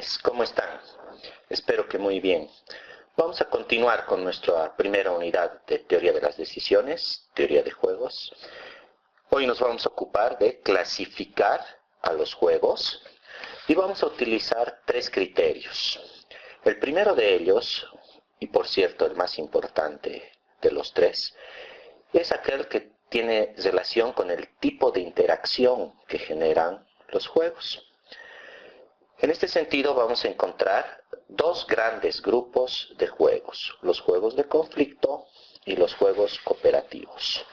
tardes, ¿cómo están? Espero que muy bien. Vamos a continuar con nuestra primera unidad de teoría de las decisiones, teoría de juegos. Hoy nos vamos a ocupar de clasificar a los juegos y vamos a utilizar tres criterios. El primero de ellos, y por cierto el más importante de los tres, es aquel que tiene relación con el tipo de interacción que generan los juegos. En este sentido vamos a encontrar dos grandes grupos de juegos, los juegos de conflicto y los juegos cooperativos.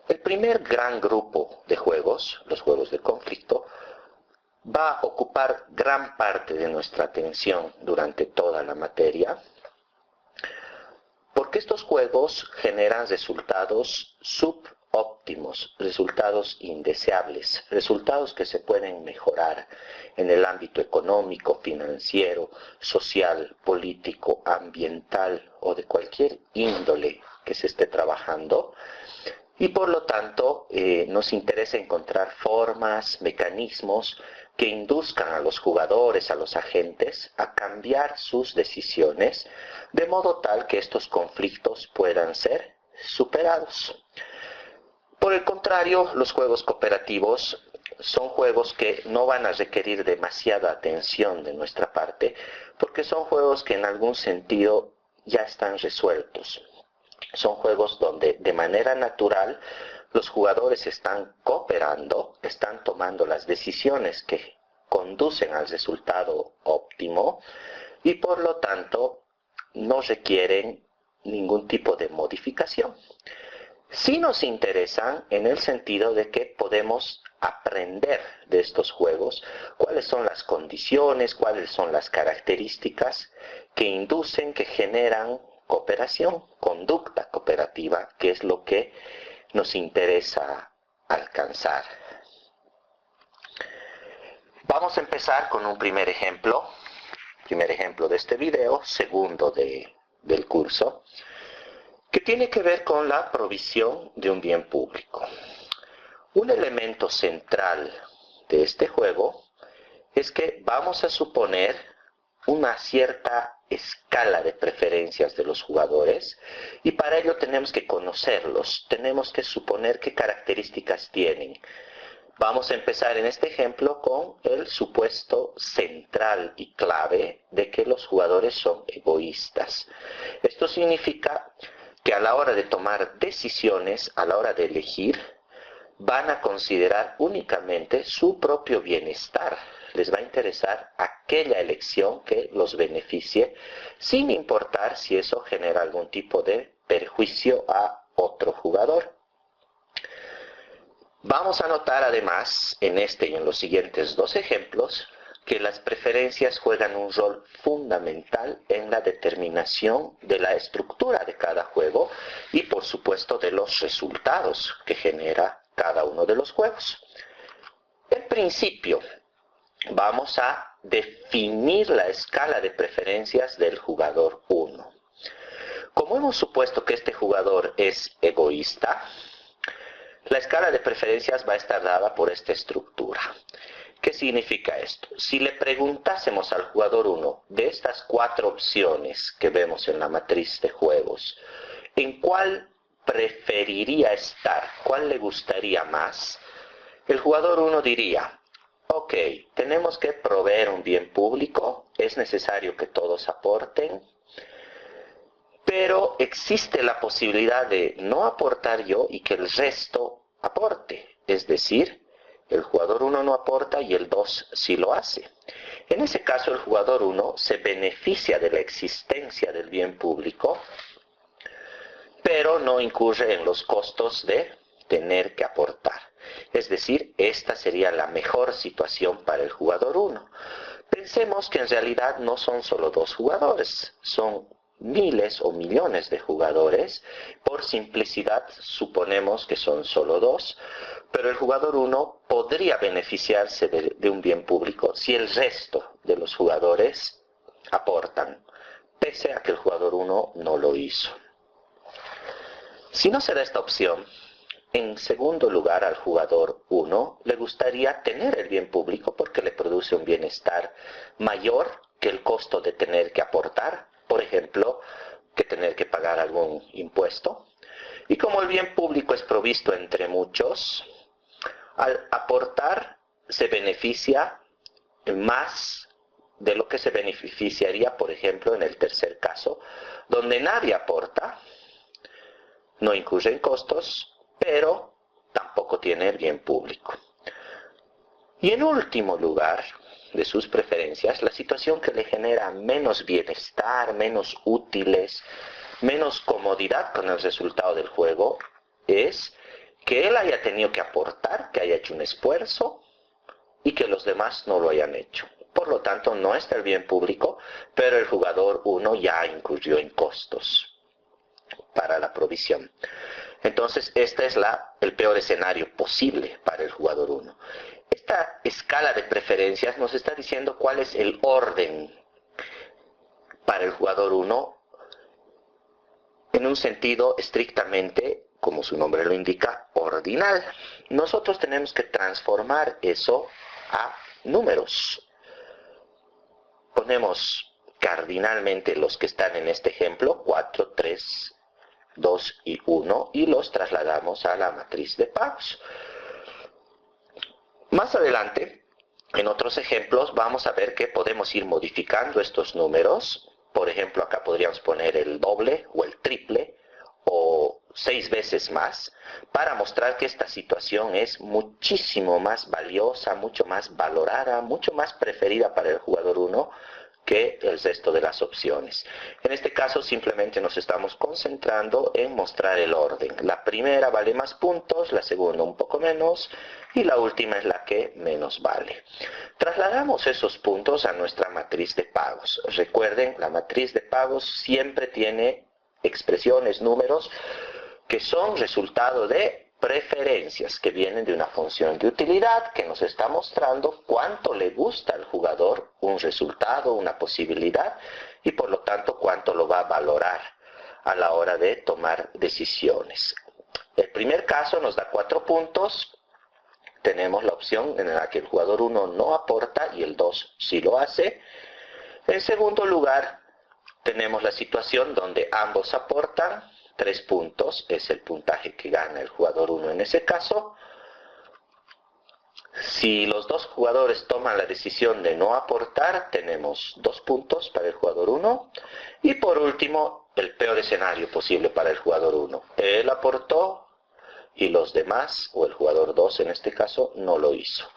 El primer gran grupo de juegos, los juegos de conflicto, va a ocupar gran parte de nuestra atención durante toda la materia, porque estos juegos generan resultados subóptimos, resultados indeseables, resultados que se pueden mejorar en el ámbito económico, financiero, social, político, ambiental o de cualquier índole que se esté trabajando. Y por lo tanto nos interesa encontrar formas, mecanismos que induzcan a los jugadores, a los agentes, a cambiar sus decisiones, de modo tal que estos conflictos puedan ser superados. Por el contrario, los juegos cooperativos son juegos que no van a requerir demasiada atención de nuestra parte, porque son juegos que en algún sentido ya están resueltos. Son juegos donde de manera natural los jugadores están cooperando, están tomando las decisiones que conducen al resultado óptimo y por lo tanto no requieren ningún tipo de modificación. Sí nos interesan en el sentido de que podemos aprender de estos juegos cuáles son las condiciones, cuáles son las características que inducen, que generan cooperación, conducta cooperativa, que es lo que nos interesa alcanzar. Vamos a empezar con un primer ejemplo de este video, segundo del curso, que tiene que ver con la provisión de un bien público. Un elemento central de este juego es que vamos a suponer una cierta escala de preferencias de los jugadores y para ello tenemos que conocerlos, tenemos que suponer qué características tienen. Vamos a empezar en este ejemplo con el supuesto central y clave de que los jugadores son egoístas. Esto significa que a la hora de tomar decisiones, a la hora de elegir, van a considerar únicamente su propio bienestar. Les va a interesar aquella elección que los beneficie, sin importar si eso genera algún tipo de perjuicio a otro jugador. Vamos a notar además, en este y en los siguientes dos ejemplos, que las preferencias juegan un rol fundamental en la determinación de la estructura de cada juego y por supuesto de los resultados que genera cada uno de los juegos. En principio, vamos a definir la escala de preferencias del jugador 1. Como hemos supuesto que este jugador es egoísta, la escala de preferencias va a estar dada por esta estructura. ¿Qué significa esto? Si le preguntásemos al jugador 1 de estas cuatro opciones que vemos en la matriz de juegos, ¿en cuál preferiría estar? ¿Cuál le gustaría más? El jugador 1 diría: ok, tenemos que proveer un bien público, es necesario que todos aporten, pero existe la posibilidad de no aportar yo y que el resto aporte, es decir, el jugador 1 no aporta y el 2 sí lo hace. En ese caso el jugador 1 se beneficia de la existencia del bien público, pero no incurre en los costos de tener que aportar. Es decir, esta sería la mejor situación para el jugador 1. Pensemos que en realidad no son solo dos jugadores, son miles o millones de jugadores. Por simplicidad suponemos que son solo dos, pero el jugador 1 podría beneficiarse de un bien público si el resto de los jugadores aportan, pese a que el jugador 1 no lo hizo. Si no se da esta opción, En segundo lugar, al jugador 1 le gustaría tener el bien público porque le produce un bienestar mayor que el costo de tener que aportar, por ejemplo, que tener que pagar algún impuesto. Y como el bien público es provisto entre muchos, al aportar se beneficia más de lo que se beneficiaría, por ejemplo, en el tercer caso, donde nadie aporta, no incurre en costos, pero tampoco tiene el bien público. Y en último lugar de sus preferencias, la situación que le genera menos bienestar, menos útiles, menos comodidad con el resultado del juego, es que él haya tenido que aportar, que haya hecho un esfuerzo y que los demás no lo hayan hecho. Por lo tanto, no está el bien público, pero el jugador 1 ya incurrió en costos para la provisión. Entonces, este es el peor escenario posible para el jugador 1. Esta escala de preferencias nos está diciendo cuál es el orden para el jugador 1 en un sentido estrictamente, como su nombre lo indica, ordinal. Nosotros tenemos que transformar eso a números. Ponemos cardinalmente los que están en este ejemplo, 4, 3, 2 y 1, y los trasladamos a la matriz de pagos. Más adelante, en otros ejemplos, vamos a ver que podemos ir modificando estos números. Por ejemplo, acá podríamos poner el doble o el triple o 6 veces más para mostrar que esta situación es muchísimo más valiosa, mucho más valorada, mucho más preferida para el jugador 1 que el resto de las opciones. En este caso simplemente nos estamos concentrando en mostrar el orden. La primera vale más puntos, la segunda un poco menos y la última es la que menos vale. Trasladamos esos puntos a nuestra matriz de pagos. Recuerden, la matriz de pagos siempre tiene expresiones, números que son resultado de preferencias que vienen de una función de utilidad que nos está mostrando cuánto le gusta al jugador un resultado, una posibilidad y por lo tanto cuánto lo va a valorar a la hora de tomar decisiones. El primer caso nos da 4 puntos. Tenemos la opción en la que el jugador 1 no aporta y el 2 sí lo hace. En segundo lugar, tenemos la situación donde ambos aportan. 3 puntos es el puntaje que gana el jugador 1 en ese caso. Si los dos jugadores toman la decisión de no aportar, tenemos 2 puntos para el jugador 1. Y por último, el peor escenario posible para el jugador 1. Él aportó y los demás, o el jugador 2 en este caso, no lo hizo.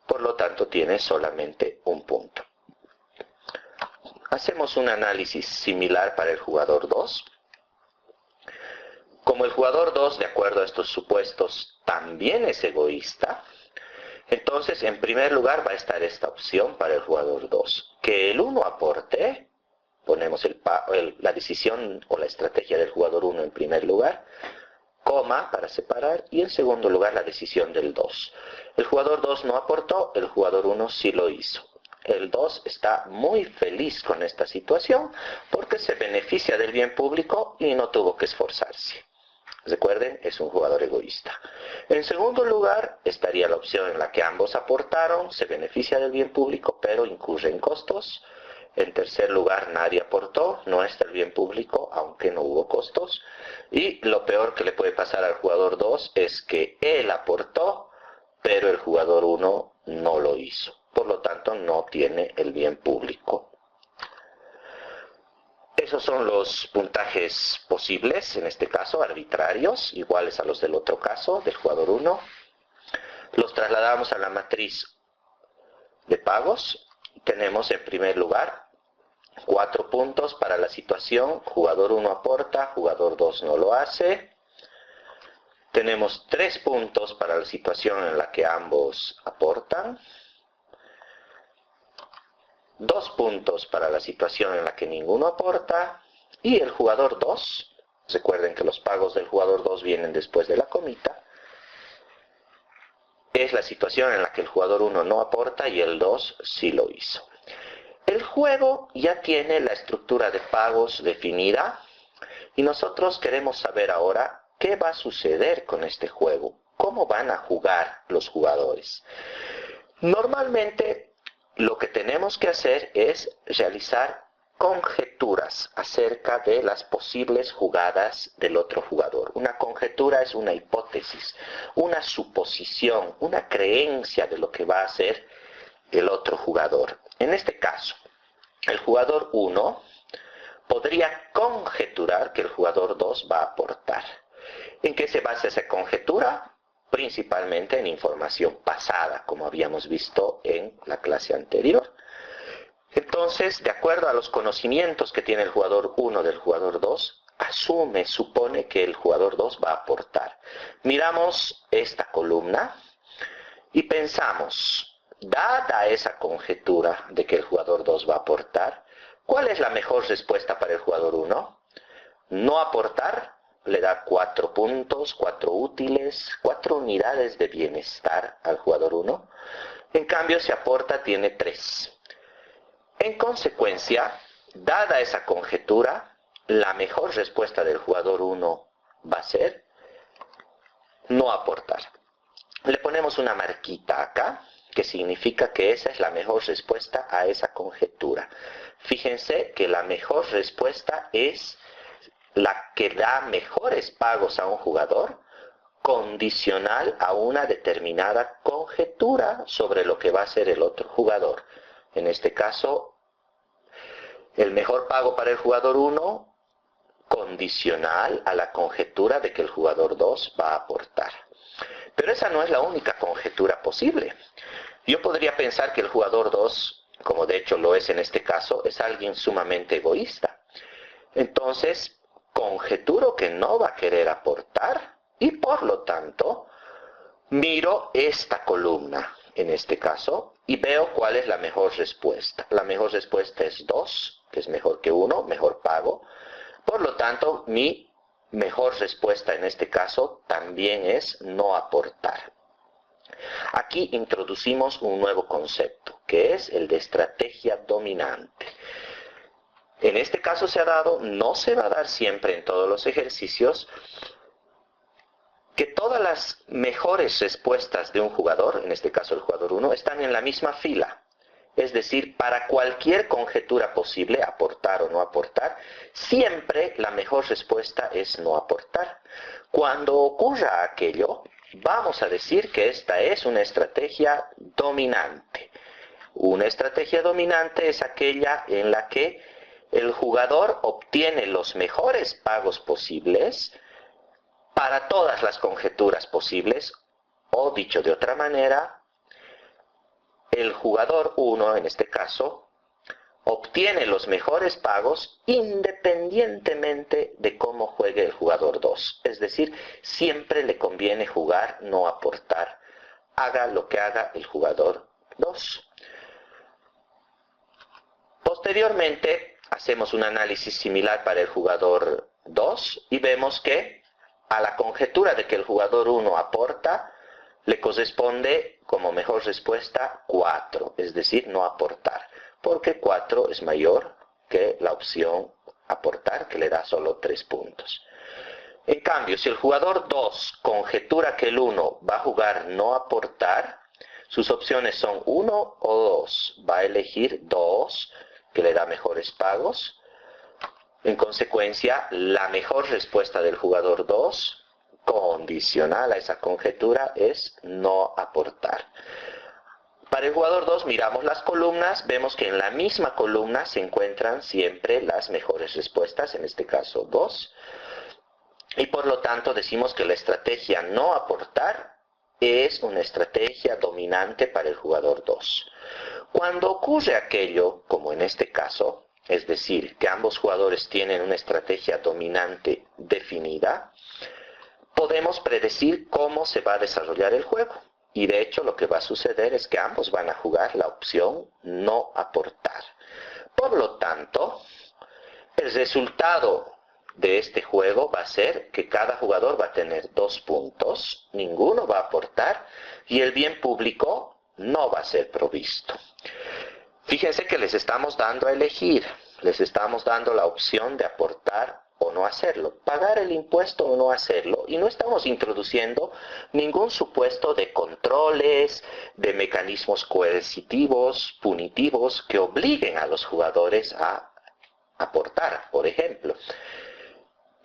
Por lo tanto, tiene solamente 1 punto. Hacemos un análisis similar para el jugador 2. Como el jugador 2, de acuerdo a estos supuestos, también es egoísta, entonces en primer lugar va a estar esta opción para el jugador 2. Que el 1 aporte, ponemos la decisión o la estrategia del jugador 1 en primer lugar, coma para separar, y en segundo lugar la decisión del 2. El jugador 2 no aportó, el jugador 1 sí lo hizo. El 2 está muy feliz con esta situación porque se beneficia del bien público y no tuvo que esforzarse. Recuerden, es un jugador egoísta. En segundo lugar, estaría la opción en la que ambos aportaron, se beneficia del bien público, pero incurre en costos. En tercer lugar, nadie aportó, no está el bien público, aunque no hubo costos. Y lo peor que le puede pasar al jugador 2 es que él aportó, pero el jugador 1 no lo hizo. Por lo tanto, no tiene el bien público. Esos son los puntajes posibles, en este caso arbitrarios, iguales a los del otro caso, del jugador 1. Los trasladamos a la matriz de pagos. Tenemos en primer lugar 4 puntos para la situación, jugador 1 aporta, jugador 2 no lo hace. Tenemos 3 puntos para la situación en la que ambos aportan. 2 puntos para la situación en la que ninguno aporta. Y el jugador 2, recuerden que los pagos del jugador 2 vienen después de la comita, es la situación en la que el jugador 1 no aporta y el 2 sí lo hizo. El juego ya tiene la estructura de pagos definida y nosotros queremos saber ahora ¿qué va a suceder con este juego? ¿Cómo van a jugar los jugadores? Normalmente lo que tenemos que hacer es realizar conjeturas acerca de las posibles jugadas del otro jugador. Una conjetura es una hipótesis, una suposición, una creencia de lo que va a hacer el otro jugador. En este caso, el jugador 1 podría conjeturar que el jugador 2 va a aportar. ¿En qué se basa esa conjetura? Principalmente en información pasada, como habíamos visto en la clase anterior. Entonces, de acuerdo a los conocimientos que tiene el jugador 1 del jugador 2, supone que el jugador 2 va a aportar. Miramos esta columna y pensamos, dada esa conjetura de que el jugador 2 va a aportar, ¿cuál es la mejor respuesta para el jugador 1? No aportar le da 4 puntos, 4 útiles, 4 unidades de bienestar al jugador 1. En cambio, si aporta, tiene 3. En consecuencia, dada esa conjetura, la mejor respuesta del jugador 1 va a ser no aportar. Le ponemos una marquita acá, que significa que esa es la mejor respuesta a esa conjetura. Fíjense que la mejor respuesta es la que da mejores pagos a un jugador, condicional a una determinada conjetura sobre lo que va a hacer el otro jugador. En este caso, el mejor pago para el jugador 1, condicional a la conjetura de que el jugador 2 va a aportar. Pero esa no es la única conjetura posible. Yo podría pensar que el jugador 2, como de hecho lo es en este caso, es alguien sumamente egoísta. Entonces, conjeturo que no va a querer aportar y por lo tanto, miro esta columna en este caso y veo cuál es la mejor respuesta. La mejor respuesta es 2, que es mejor que 1, mejor pago. Por lo tanto, mi mejor respuesta en este caso también es no aportar. Aquí introducimos un nuevo concepto, que es el de estrategia dominante. En este caso se ha dado, no se va a dar siempre en todos los ejercicios, que todas las mejores respuestas de un jugador, en este caso el jugador 1, están en la misma fila. Es decir, para cualquier conjetura posible, aportar o no aportar, siempre la mejor respuesta es no aportar. Cuando ocurra aquello, vamos a decir que esta es una estrategia dominante. Una estrategia dominante es aquella en la que el jugador obtiene los mejores pagos posibles para todas las conjeturas posibles, o dicho de otra manera, el jugador 1, en este caso, obtiene los mejores pagos independientemente de cómo juegue el jugador 2. Es decir, siempre le conviene jugar, no aportar, haga lo que haga el jugador 2. Posteriormente, hacemos un análisis similar para el jugador 2 y vemos que a la conjetura de que el jugador 1 aporta, le corresponde como mejor respuesta 4, es decir, no aportar, porque 4 es mayor que la opción aportar, que le da solo 3 puntos. En cambio, si el jugador 2 conjetura que el 1 va a jugar no aportar, sus opciones son 1 o 2. Va a elegir 2, que le da mejores pagos. En consecuencia, la mejor respuesta del jugador 2, condicional a esa conjetura, es no aportar. Para el jugador 2 miramos las columnas, vemos que en la misma columna se encuentran siempre las mejores respuestas, en este caso 2. Y por lo tanto decimos que la estrategia no aportar es una estrategia dominante para el jugador 2. Cuando ocurre aquello, como en este caso, es decir, que ambos jugadores tienen una estrategia dominante definida, podemos predecir cómo se va a desarrollar el juego. Y de hecho lo que va a suceder es que ambos van a jugar la opción no aportar. Por lo tanto, el resultado de este juego va a ser que cada jugador va a tener 2 puntos, ninguno va a aportar y el bien público no va a ser provisto. Fíjense que les estamos dando a elegir, les estamos dando la opción de aportar o no hacerlo, pagar el impuesto o no hacerlo, y no estamos introduciendo ningún supuesto de controles, de mecanismos coercitivos, punitivos, que obliguen a los jugadores a aportar, por ejemplo.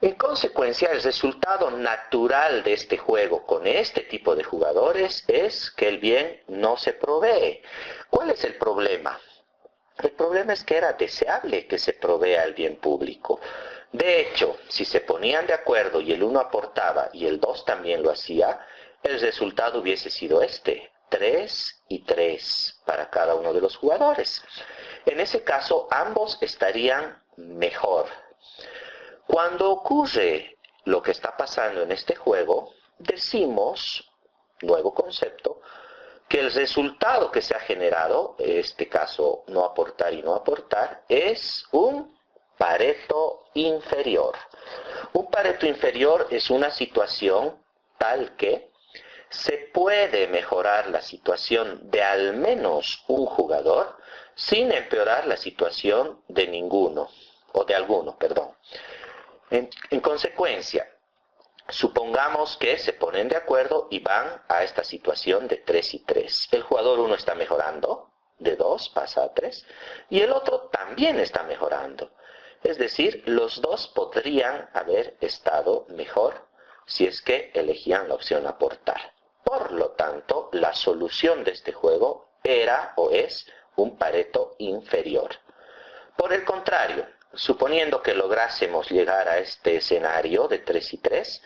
En consecuencia, el resultado natural de este juego con este tipo de jugadores es que el bien no se provee. ¿Cuál es el problema? El problema es que era deseable que se provea el bien público. De hecho, si se ponían de acuerdo y el uno aportaba y el dos también lo hacía, el resultado hubiese sido este: 3 y 3 para cada uno de los jugadores. En ese caso, ambos estarían mejor. Cuando ocurre lo que está pasando en este juego, decimos, nuevo concepto, que el resultado que se ha generado, en este caso no aportar y no aportar, es un Pareto inferior. Un Pareto inferior es una situación tal que se puede mejorar la situación de al menos un jugador sin empeorar la situación de ninguno, o de alguno, perdón. En consecuencia, supongamos que se ponen de acuerdo y van a esta situación de 3 y 3. El jugador 1 está mejorando, de 2 pasa a 3, y el otro también está mejorando. Es decir, los dos podrían haber estado mejor si es que elegían la opción aportar. Por lo tanto, la solución de este juego era o es un Pareto inferior. Por el contrario, suponiendo que lográsemos llegar a este escenario de 3 y 3,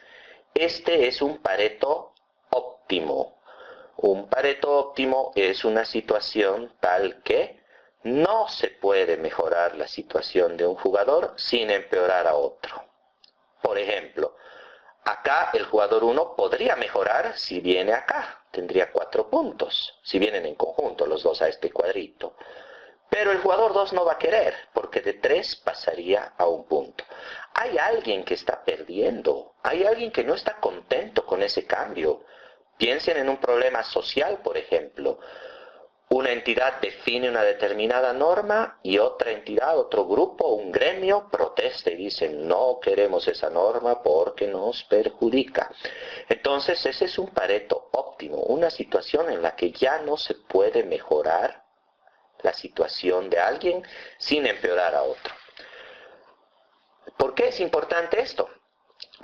este es un Pareto óptimo. Un Pareto óptimo es una situación tal que no se puede mejorar la situación de un jugador sin empeorar a otro. Por ejemplo, acá el jugador 1 podría mejorar si viene acá, tendría 4 puntos, si vienen en conjunto los dos a este cuadrito. Pero el jugador 2 no va a querer, porque de 3 pasaría a un punto. Hay alguien que está perdiendo, hay alguien que no está contento con ese cambio. Piensen en un problema social, por ejemplo. Una entidad define una determinada norma y otra entidad, otro grupo, un gremio protesta y dice: no queremos esa norma porque nos perjudica. Entonces ese es un Pareto óptimo, una situación en la que ya no se puede mejorar la situación de alguien sin empeorar a otro. ¿Por qué es importante esto?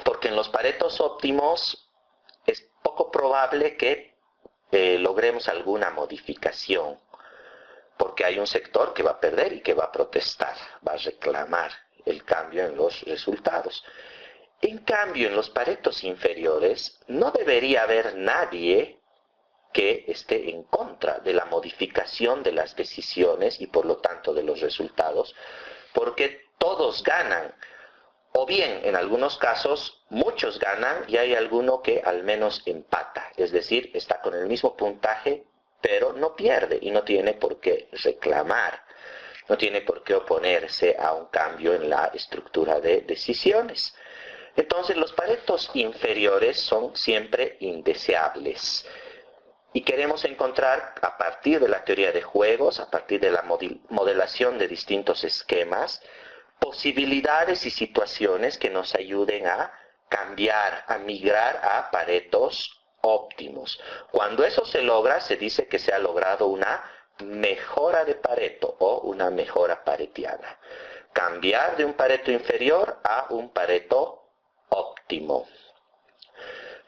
Porque en los Paretos óptimos es poco probable que logremos alguna modificación, porque hay un sector que va a perder y que va a protestar, va a reclamar el cambio en los resultados. En cambio, en los Paretos inferiores no debería haber nadie que esté en contra de la modificación de las decisiones y por lo tanto de los resultados, porque todos ganan, o bien en algunos casos muchos ganan y hay alguno que al menos empata, es decir, está con el mismo puntaje pero no pierde y no tiene por qué reclamar, no tiene por qué oponerse a un cambio en la estructura de decisiones. Entonces los Paretos inferiores son siempre indeseables. Y queremos encontrar, a partir de la teoría de juegos, a partir de la modelación de distintos esquemas, posibilidades y situaciones que nos ayuden a cambiar, a migrar a Paretos óptimos. Cuando eso se logra, se dice que se ha logrado una mejora de Pareto o una mejora paretiana. Cambiar de un Pareto inferior a un Pareto óptimo.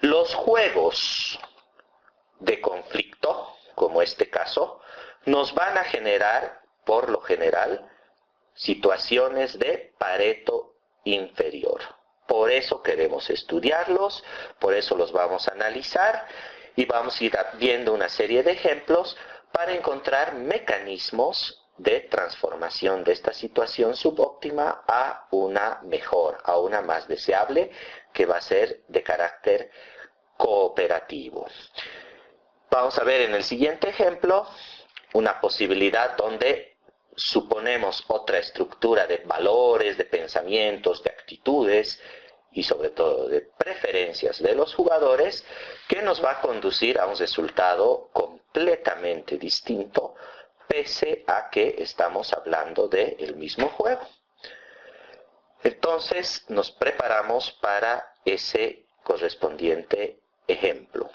Los juegos de conflicto, como este caso, nos van a generar, por lo general, situaciones de Pareto inferior. Por eso queremos estudiarlos, por eso los vamos a analizar y vamos a ir viendo una serie de ejemplos para encontrar mecanismos de transformación de esta situación subóptima a una mejor, a una más deseable, que va a ser de carácter cooperativo. Vamos a ver en el siguiente ejemplo una posibilidad donde suponemos otra estructura de valores, de pensamientos, de actitudes y sobre todo de preferencias de los jugadores que nos va a conducir a un resultado completamente distinto pese a que estamos hablando del mismo juego. Entonces nos preparamos para ese correspondiente ejemplo.